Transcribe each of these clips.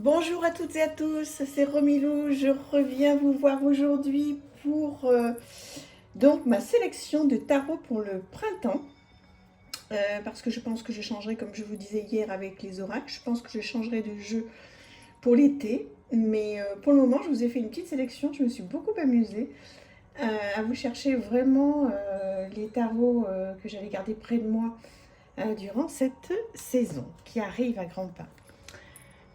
Bonjour à toutes et à tous, c'est Romilou. Je reviens vous voir aujourd'hui pour donc ma sélection de tarot pour le printemps. Parce que je pense que je changerai, comme je vous disais hier avec les oracles, je pense que je changerai de jeu pour l'été. Mais pour le moment, je vous ai fait une petite sélection. Je me suis beaucoup amusée à vous chercher vraiment les tarots que j'allais garder près de moi durant cette saison qui arrive à grands pas.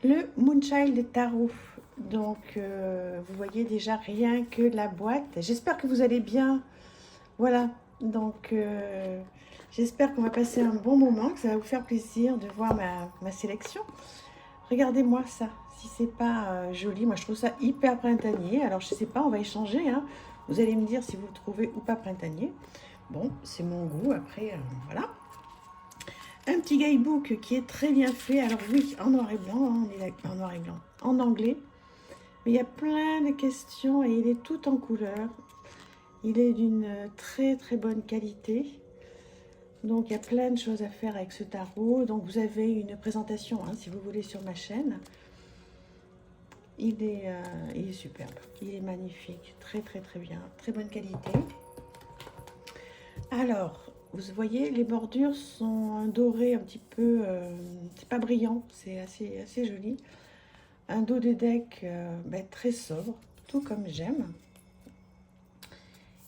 Le Moonchild Tarot. Donc, vous voyez déjà rien que la boîte. J'espère que vous allez bien. Voilà. Donc, j'espère qu'on va passer un bon moment, que ça va vous faire plaisir de voir ma sélection. Regardez-moi ça. Si c'est pas joli, moi je trouve ça hyper printanier. Alors, je sais pas, on va échanger, hein. Vous allez me dire si vous le trouvez ou pas printanier. Bon, c'est mon goût. Après, voilà. Un petit guidebook qui est très bien fait. Alors oui, en noir et blanc, hein, on est en noir et blanc, en anglais. Mais il y a plein de questions et il est tout en couleur. Il est d'une très très bonne qualité. Donc il y a plein de choses à faire avec ce tarot. Donc vous avez une présentation, hein, si vous voulez, sur ma chaîne. Il est superbe, il est magnifique, très très très bien, très bonne qualité. Alors, vous voyez, les bordures sont dorées un petit peu, c'est pas brillant, c'est assez joli. Un dos de deck très sobre, tout comme j'aime.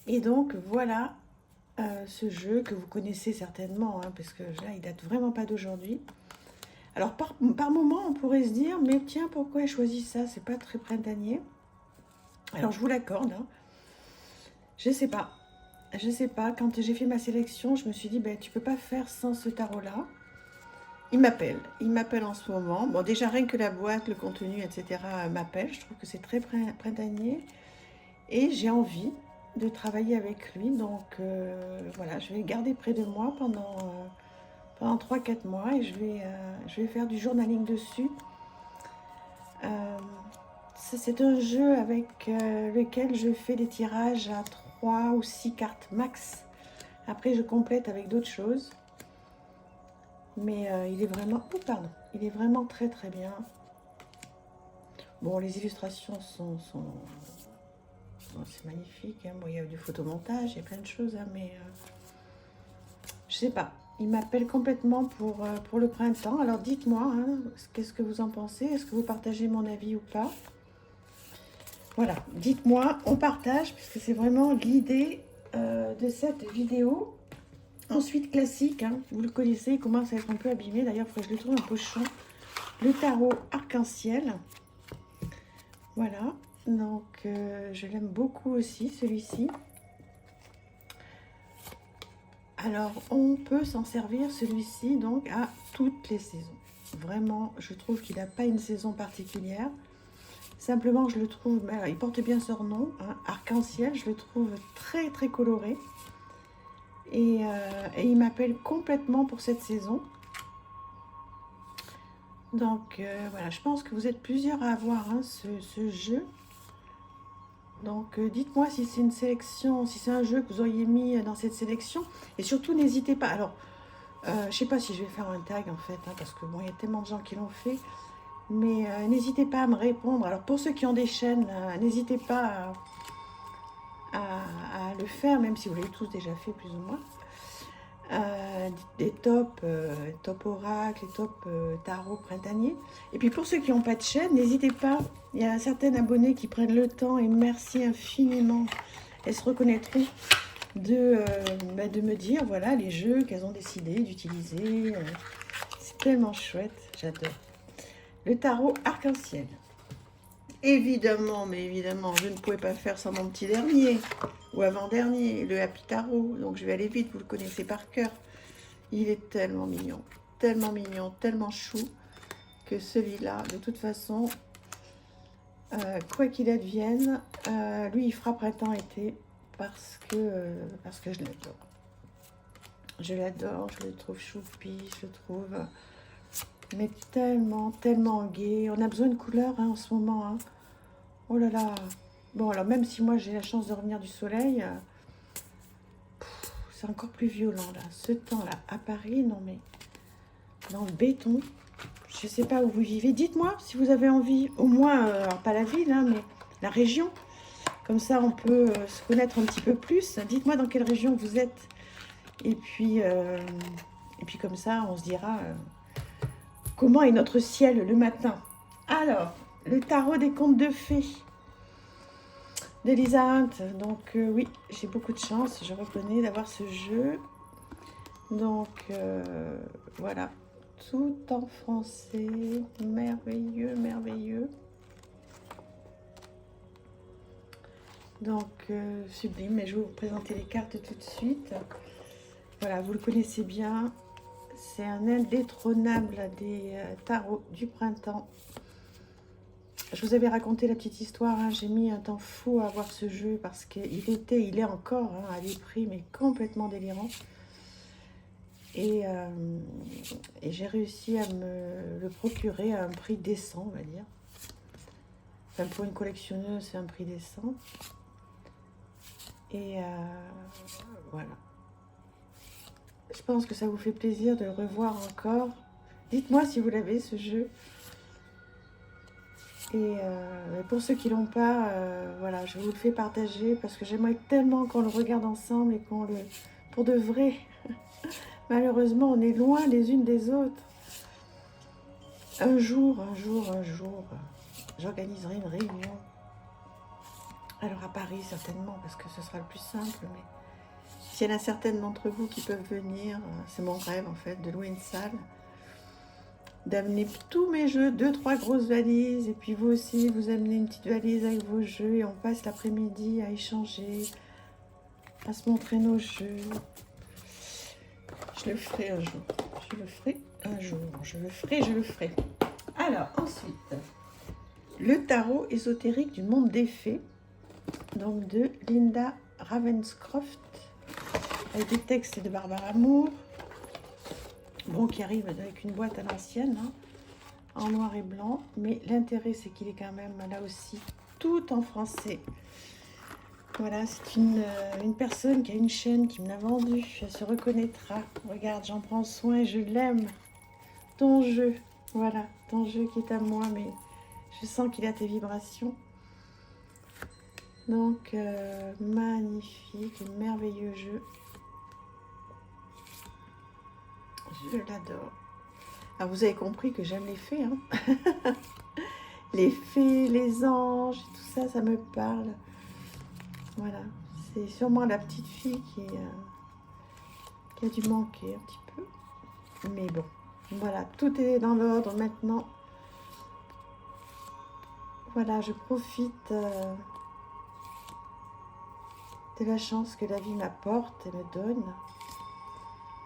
Et donc voilà ce jeu que vous connaissez certainement, hein, parce que là il date vraiment pas d'aujourd'hui. Alors par moment on pourrait se dire, mais tiens, pourquoi elle choisit ça, c'est pas très printanier. Alors je vous l'accorde, hein. Je sais pas. Je sais pas, quand j'ai fait ma sélection, je me suis dit, ben, tu peux pas faire sans ce tarot-là. Il m'appelle en ce moment. Bon, déjà, rien que la boîte, le contenu, etc. m'appelle. Je trouve que c'est très printanier. Et j'ai envie de travailler avec lui. Donc, voilà, je vais le garder près de moi pendant 3-4 mois. Et je vais faire du journaling dessus. C'est un jeu avec lequel je fais des tirages à 3 ou 6 cartes max. Après, je complète avec d'autres choses. Mais il est vraiment... Oh, pardon. Il est vraiment très très bien. Bon, les illustrations c'est magnifique. Hein. Bon, il y a du photomontage, il y a plein de choses. Hein, mais je sais pas. Il m'appelle complètement pour le printemps. Alors dites-moi, hein, qu'est-ce que vous en pensez? Est-ce que vous partagez mon avis ou pas? Voilà, dites-moi, on partage, puisque c'est vraiment l'idée de cette vidéo. Ensuite, classique, hein, vous le connaissez, il commence à être un peu abîmé. D'ailleurs, il faudrait que je le trouve un pochon. Le tarot arc-en-ciel. Voilà, donc je l'aime beaucoup aussi, celui-ci. Alors, on peut s'en servir, celui-ci, donc, à toutes les saisons. Vraiment, je trouve qu'il n'a pas une saison particulière. Simplement, je le trouve, il porte bien son nom, hein, arc-en-ciel, je le trouve très, très coloré. Et il m'appelle complètement pour cette saison. Donc, voilà, je pense que vous êtes plusieurs à avoir hein, ce jeu. Donc, dites-moi si c'est une sélection, si c'est un jeu que vous auriez mis dans cette sélection. Et surtout, n'hésitez pas. Alors, je ne sais pas si je vais faire un tag, en fait, hein, parce que, bon, il y a tellement de gens qui l'ont fait. Mais n'hésitez pas à me répondre. Alors, pour ceux qui ont des chaînes, n'hésitez pas à le faire, même si vous l'avez tous déjà fait, plus ou moins. Des tops oracle, des tops tarot printanier. Et puis pour ceux qui n'ont pas de chaîne, n'hésitez pas. Il y a certaines abonnés qui prennent le temps et merci infiniment. Elles se reconnaîtront de me dire voilà les jeux qu'elles ont décidé d'utiliser. C'est tellement chouette, j'adore. Le tarot arc-en-ciel. Évidemment, mais évidemment, je ne pouvais pas faire sans mon petit dernier, ou avant-dernier, le Happy Tarot. Donc je vais aller vite, vous le connaissez par cœur. Il est tellement mignon, tellement chou, que celui-là, de toute façon, quoi qu'il advienne, lui, il fera printemps-été, parce que je l'adore. Je l'adore, je le trouve choupi, je le trouve... mais tellement gai. On a besoin de couleurs hein, en ce moment. Hein. Oh là là. Bon, alors même si moi j'ai la chance de revenir du soleil, c'est encore plus violent là. Ce temps-là, à Paris, non mais dans le béton, Je ne sais pas où vous vivez. Dites-moi si vous avez envie, au moins, alors pas la ville, hein, mais la région. Comme ça, on peut se connaître un petit peu plus. Dites-moi dans quelle région vous êtes. Et puis comme ça, on se dira comment est notre ciel le matin. Alors, le tarot des contes de fées d'Elisa Hunt. Donc oui, j'ai beaucoup de chance, je reconnais, d'avoir ce jeu. Donc voilà, tout en français, merveilleux, merveilleux. Donc sublime, mais je vais vous présenter les cartes tout de suite. Voilà, vous le connaissez bien, c'est un indétrônable des tarots du printemps. Je vous avais raconté la petite histoire, hein. J'ai mis un temps fou à avoir ce jeu parce qu'il il est encore hein, à des prix mais complètement délirant. Et j'ai réussi à me le procurer à un prix décent, on va dire. Enfin, pour une collectionneuse, c'est un prix décent. Et voilà. Je pense que ça vous fait plaisir de le revoir encore. Dites-moi si vous l'avez, ce jeu. Et pour ceux qui l'ont pas, voilà, je vous le fais partager parce que j'aimerais tellement qu'on le regarde ensemble et qu'on le... Pour de vrai. Malheureusement, on est loin les unes des autres. Un jour, j'organiserai une réunion. Alors à Paris, certainement, parce que ce sera le plus simple. Mais s'il y en a certaines d'entre vous qui peuvent venir, c'est mon rêve, en fait, de louer une salle, d'amener tous mes jeux, 2-3 grosses valises, et puis vous aussi, vous amenez une petite valise avec vos jeux, et on passe l'après-midi à échanger, à se montrer nos jeux. Je le ferai un jour. Je le ferai un jour. Je le ferai. Alors, ensuite, le tarot ésotérique du monde des fées, donc de Linda Ravenscroft, avec des textes de Barbara Moore, bon, qui arrive avec une boîte à l'ancienne, hein, en noir et blanc, mais l'intérêt, c'est qu'il est quand même là aussi tout en français. Voilà, c'est une personne qui a une chaîne qui me l'a vendue. Elle se reconnaîtra. Regarde, j'en prends soin, je l'aime. Ton jeu, voilà, ton jeu qui est à moi, mais je sens qu'il a tes vibrations. Donc, magnifique, merveilleux jeu. Je l'adore. Alors, vous avez compris que j'aime les fées, hein. Les fées, les anges, tout ça, ça me parle. Voilà, c'est sûrement la petite fille qui a dû manquer un petit peu. Mais bon, voilà, tout est dans l'ordre maintenant. Voilà, je profite de la chance que la vie m'apporte et me donne.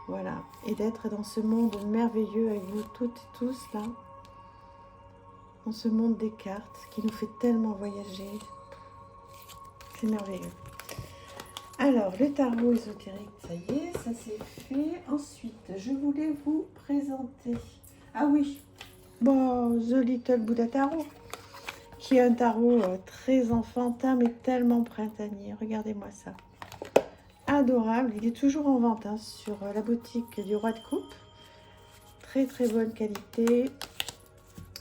Voilà, et d'être dans ce monde merveilleux avec vous toutes et tous là. Dans ce monde des cartes qui nous fait tellement voyager. C'est merveilleux. Alors, le tarot ésotérique, ça y est, ça c'est fait. Ensuite, je voulais vous présenter... Ah oui, bon, The Little Buddha Tarot, qui est un tarot très enfantin, mais tellement printanier. Regardez-moi ça. Adorable. Il est toujours en vente hein, sur la boutique du Roi de Coupe. Très, très bonne qualité.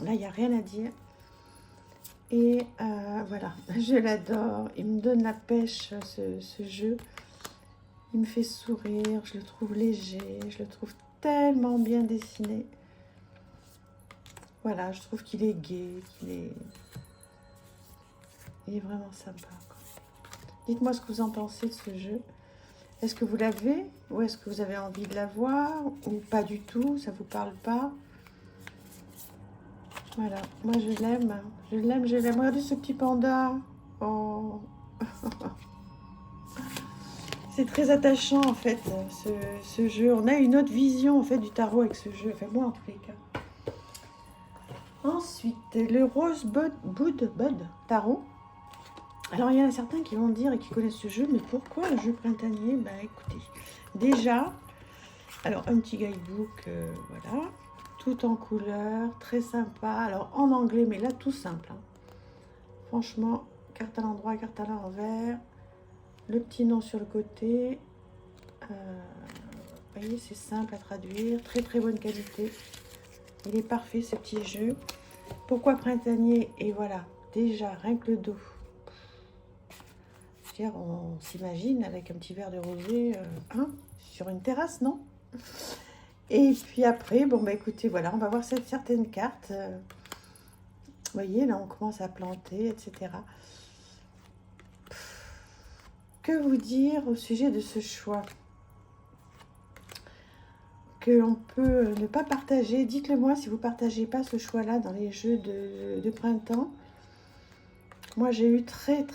Là, il n'y a rien à dire. Et voilà, je l'adore. Il me donne la pêche, ce jeu. Il me fait sourire, je le trouve léger, je le trouve tellement bien dessiné. Voilà, je trouve qu'il est gai, il est vraiment sympa. Dites-moi ce que vous en pensez de ce jeu. Est-ce que vous l'avez ou est-ce que vous avez envie de l'avoir ou pas du tout, ça vous parle pas? Voilà, moi je l'aime, je l'aime, je l'aime. Regardez ce petit panda. Oh. C'est très attachant en fait, ce jeu. On a une autre vision en fait du tarot avec ce jeu. Enfin moi en tous les cas. Ensuite, le Rosebud Tarot. Alors il y en a certains qui vont dire et qui connaissent ce jeu, mais pourquoi un jeu printanier? Bah écoutez, déjà, alors un petit guidebook, voilà, tout en couleur, très sympa. Alors en anglais, mais là tout simple. Hein. Franchement, carte à l'endroit, carte à l'envers. Le petit nom sur le côté. Vous voyez, c'est simple à traduire. Très très bonne qualité. Il est parfait ce petit jeu. Pourquoi printanier? Et voilà, déjà, rien que le dos. Je veux dire, on s'imagine avec un petit verre de rosé hein, sur une terrasse, non? Et puis après, bon bah écoutez, voilà, on va voir cette certaine carte. Vous voyez, là on commence à planter, etc. Que vous dire au sujet de ce choix? Que on peut ne pas partager. Dites-le moi si vous ne partagez pas ce choix-là dans les jeux de printemps. Moi, j'ai eu très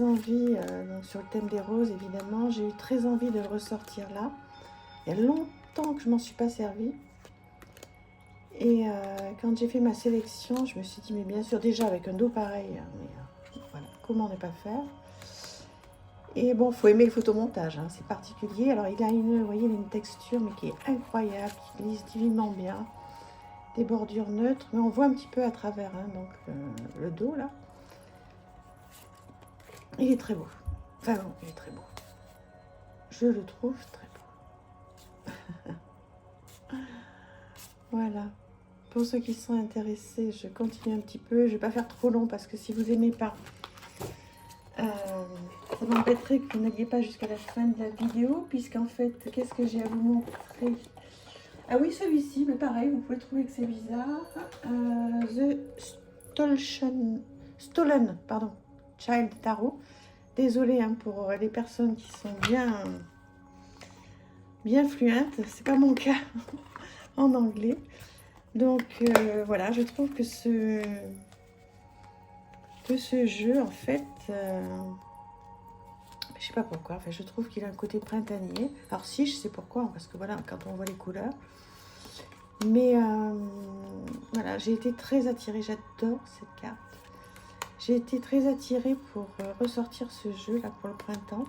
envie, donc sur le thème des roses, évidemment, j'ai eu très envie de le ressortir là. Il y a longtemps que je m'en suis pas servi. Et quand j'ai fait ma sélection, je me suis dit, mais bien sûr, déjà avec un dos pareil, mais voilà, comment ne pas faire? Et bon, faut aimer le photomontage, hein, c'est particulier. Alors, il a une, vous voyez, il a une texture, mais qui est incroyable, qui glisse divinement bien. Des bordures neutres, mais on voit un petit peu à travers, hein, donc le dos, là. Il est très beau. Enfin, bon, il est très beau. Je le trouve très beau. Voilà. Pour ceux qui sont intéressés, je continue un petit peu. Je ne vais pas faire trop long, parce que si vous n'aimez pas, ça m'embêterait que vous n'alliez pas jusqu'à la fin de la vidéo, puisqu'en fait, qu'est-ce que j'ai à vous montrer? Ah oui, celui-ci, mais pareil, vous pouvez trouver que c'est bizarre. The Stolen, pardon, Child Tarot. Désolée hein, pour les personnes qui sont bien fluentes, c'est pas mon cas en anglais. Donc voilà, je trouve que ce jeu, en fait, je sais pas pourquoi, enfin, je trouve qu'il a un côté printanier. Alors si, je sais pourquoi, parce que voilà, quand on voit les couleurs. Mais voilà, j'ai été très attirée, j'adore cette carte. J'ai été très attirée pour ressortir ce jeu là pour le printemps.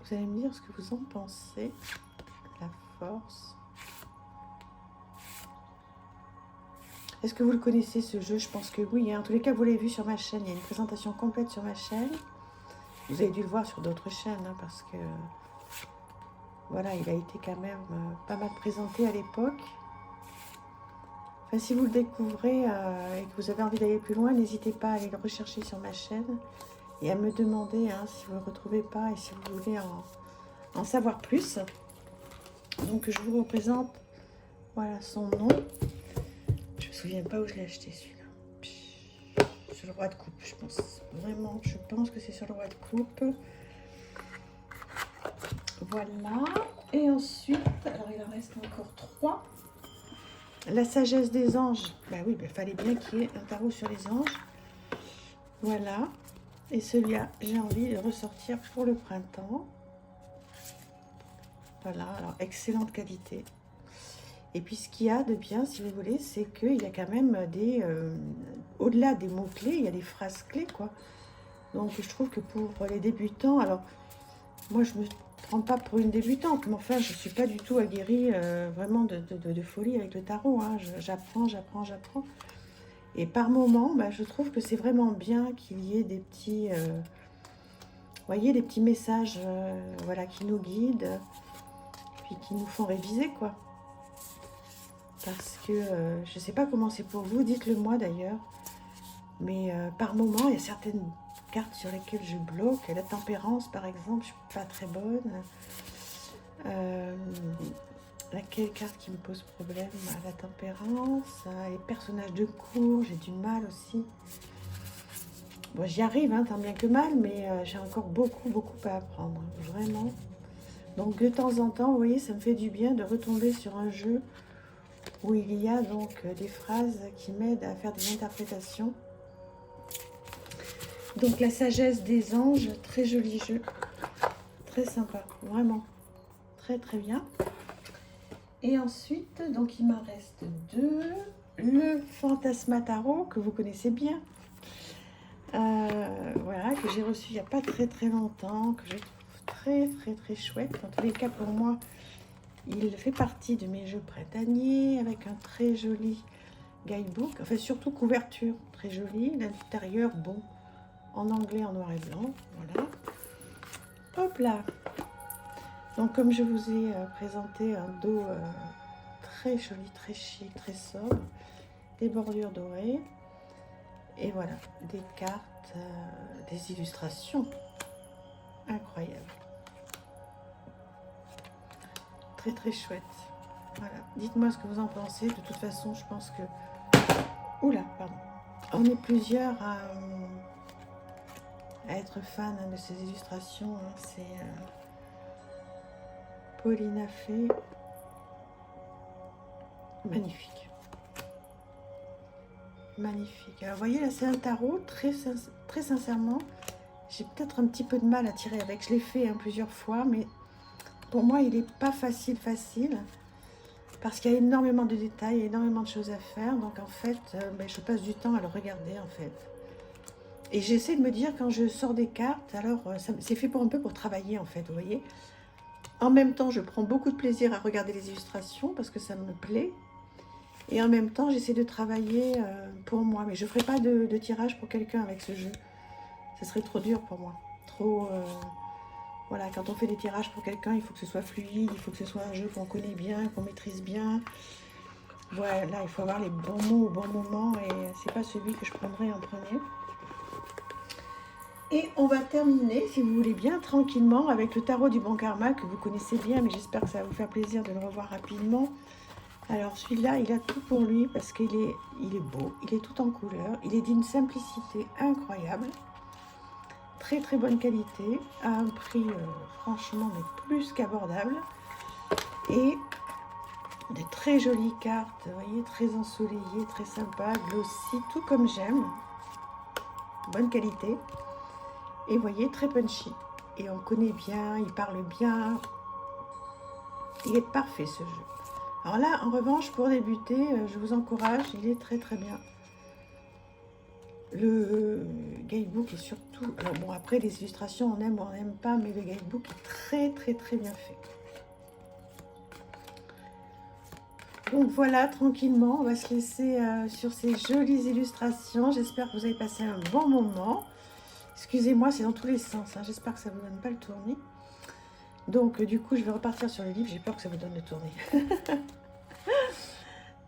Vous allez me dire ce que vous en pensez. La force. Est-ce que vous le connaissez ce jeu? Je pense que oui. Hein. En tous les cas, vous l'avez vu sur ma chaîne. Il y a une présentation complète sur ma chaîne. Vous avez dû le voir sur d'autres chaînes hein, parce que voilà, il a été quand même pas mal présenté à l'époque. Enfin, si vous le découvrez et que vous avez envie d'aller plus loin, n'hésitez pas à aller le rechercher sur ma chaîne et à me demander hein, si vous ne le retrouvez pas et si vous voulez en savoir plus. Donc, je vous représente voilà, son nom. Je ne me souviens pas où je l'ai acheté celui-là. Sur le roi de coupe, je pense. Vraiment, je pense que c'est sur le roi de coupe. Voilà. Et ensuite, alors il en reste encore 3. La sagesse des anges. Bah oui, il fallait bien qu'il y ait un tarot sur les anges. Voilà. Et celui-là, j'ai envie de ressortir pour le printemps. Voilà, alors excellente qualité. Et puis ce qu'il y a de bien, si vous voulez, c'est qu'il y a quand même des... au-delà des mots-clés, il y a des phrases clés, quoi. Donc je trouve que pour les débutants, alors moi je me prends pas pour une débutante, mais enfin je suis pas du tout aguerrie vraiment de folie avec le tarot. Hein. J'apprends. Et par moments, bah, je trouve que c'est vraiment bien qu'il y ait des petits... vous voyez, des petits messages voilà, qui nous guident, puis qui nous font réviser, quoi. Parce que je ne sais pas comment c'est pour vous, dites-le moi d'ailleurs. Mais par moment, il y a certaines cartes sur lesquelles je bloque. La tempérance, par exemple, je ne suis pas très bonne. Laquelle carte qui me pose problème? La tempérance, les personnages de cours, j'ai du mal aussi. Bon, j'y arrive, hein, tant bien que mal, mais j'ai encore beaucoup à apprendre, vraiment. Donc de temps en temps, vous voyez, ça me fait du bien de retomber sur un jeu où il y a donc des phrases qui m'aident à faire des interprétations. Donc la sagesse des anges, très joli jeu, très sympa, vraiment, très bien. Et ensuite, donc il m'en reste 2. Le Fantasma Tarot, que vous connaissez bien, voilà, que j'ai reçu il n'y a pas très longtemps, que je trouve très chouette. En tous les cas, pour moi, il fait partie de mes jeux printaniers, avec un très joli guidebook, enfin surtout couverture, très jolie, l'intérieur, bon, en anglais, en noir et blanc, voilà. Hop là. Donc comme je vous ai présenté un dos très joli, très chic, très sobre, des bordures dorées, et voilà, des cartes, des illustrations incroyables. Très très chouette. Voilà, dites-moi ce que vous en pensez. De toute façon, je pense que... Oula, pardon. On est plusieurs à être fan de ces illustrations. Hein. C'est Pauline a fait. Magnifique. Magnifique. Alors, vous voyez, là, c'est un tarot. Très sincèrement, j'ai peut-être un petit peu de mal à tirer avec. Je l'ai fait plusieurs fois, mais pour moi, il n'est pas facile. Parce qu'il y a énormément de détails, énormément de choses à faire. Donc, en fait, je passe du temps à le regarder, en fait. Et j'essaie de me dire, quand je sors des cartes, alors, c'est fait un peu pour travailler, en fait, vous voyez. En même temps, je prends beaucoup de plaisir à regarder les illustrations, parce que ça me plaît. Et en même temps, j'essaie de travailler pour moi. Mais je ne ferai pas de tirage pour quelqu'un avec ce jeu. Ce serait trop dur pour moi. Voilà, quand on fait des tirages pour quelqu'un, il faut que ce soit fluide, il faut que ce soit un jeu qu'on connaît bien, qu'on maîtrise bien. Voilà, il faut avoir les bons mots au bon moment et c'est pas celui que je prendrai en premier. Et on va terminer, si vous voulez bien, tranquillement avec le tarot du bon karma que vous connaissez bien, mais j'espère que ça va vous faire plaisir de le revoir rapidement. Alors celui-là, il a tout pour lui parce qu'il est beau, il est tout en couleur, il est d'une simplicité incroyable. Très très bonne qualité, à un prix franchement mais plus qu'abordable. Et des très jolies cartes, vous voyez, très ensoleillées, très sympa, glossy, tout comme j'aime. Bonne qualité. Et vous voyez, très punchy. Et on connaît bien, il parle bien. Il est parfait ce jeu. Alors là, en revanche, pour débuter, je vous encourage, il est très très bien. Le guidebook est surtout... Alors bon, après, les illustrations, on aime ou on n'aime pas, mais le guidebook est très très très bien fait. Donc voilà, tranquillement, on va se laisser sur ces jolies illustrations. J'espère que vous avez passé un bon moment. Excusez-moi, c'est dans tous les sens. Hein. J'espère que ça ne vous donne pas le tournis. Donc du coup, je vais repartir sur le livre. J'ai peur que ça vous donne le tournis.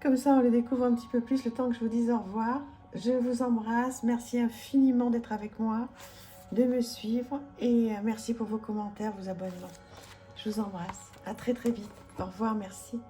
Comme ça, on le découvre un petit peu plus le temps que je vous dise au revoir. Je vous embrasse. Merci infiniment d'être avec moi, de me suivre. Et merci pour vos commentaires, vos abonnements. Je vous embrasse. À très très vite. Au revoir, merci.